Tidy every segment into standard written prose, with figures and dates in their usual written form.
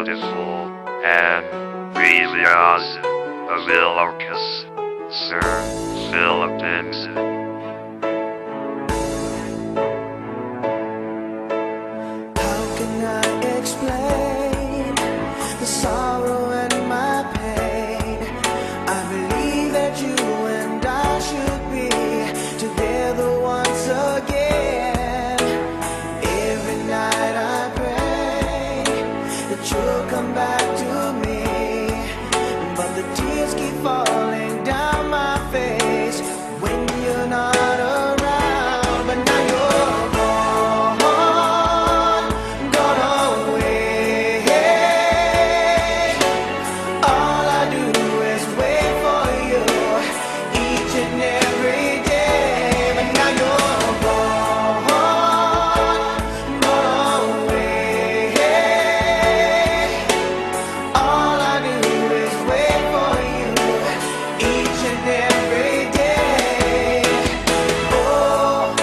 beautiful and precious Avilocus, Sir Philippines. How can I explain the sorrow and my pain? I believe that you and I should be together once again. Every night I pray that you'll come back to me, but the tears keep falling down my face when you're not around. But now you're gone, gone away. All I do is wait for you each and every day. But now you're gone, gone away. All I do is wait for you each and every day. Oh,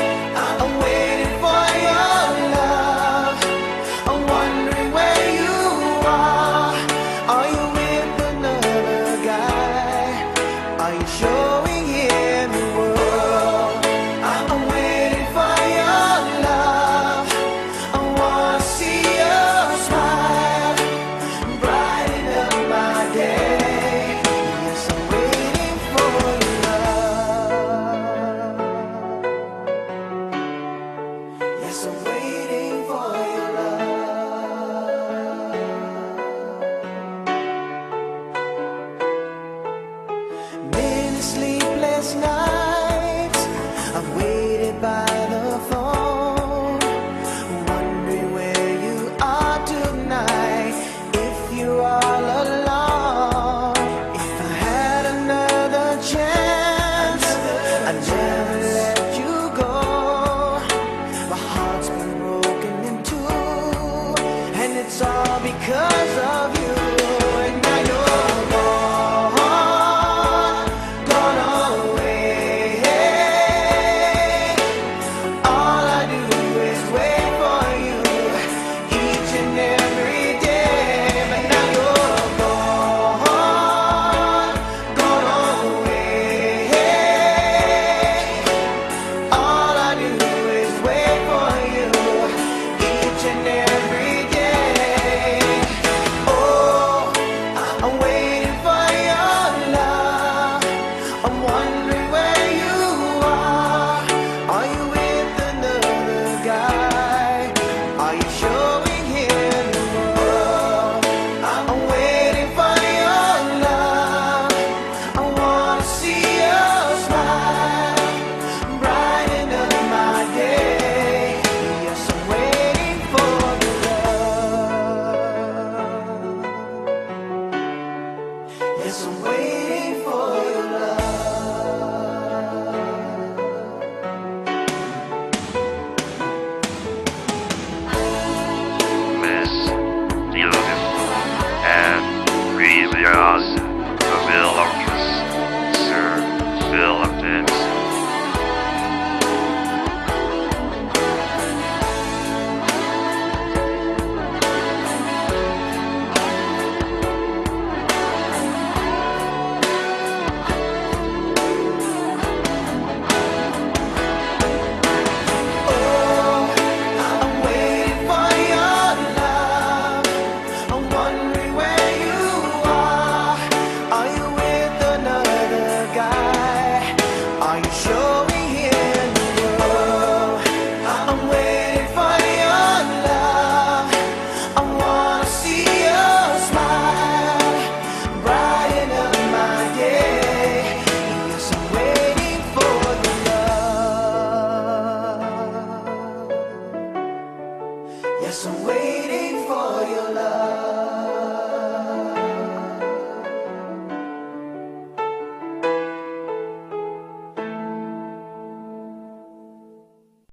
I'm waiting for your love. I'm wondering where you are. Are you with another guy? Are you showing him the world? I'm waiting for your love. I wanna see your smile, brighten up my day. Yes, I'm waiting for your love. Yes, I'm waiting for your love. Many sleepless nights I've waited by the phone, wondering where you are tonight. If you're all alone, if I had another chance, I'd never let you go. My heart's been broken in two, and it's all because of you. And now you're gone, gone away. All I do is wait for you each and every day. But now you're gone, gone away. All I do is wait for you each and every day. Oh, I'm waiting for your love. I'm wondering where you are. Are you with another guy? Are you showing him the world? I'm waiting for your love. I wanna see your smile, brighten up my day. Yes, I'm waiting for your love. Yes, I'm waiting for your love. Miss beautiful and precious Avilocus, Sir Philippines. I'm waiting for your love. I'm wondering where you are. Are you with another guy? Are you showing him the world? I'm waiting for your love. I wanna see your smile, brighten up my day. Yes, I'm waiting for your love. Yes, I'm waiting for your love.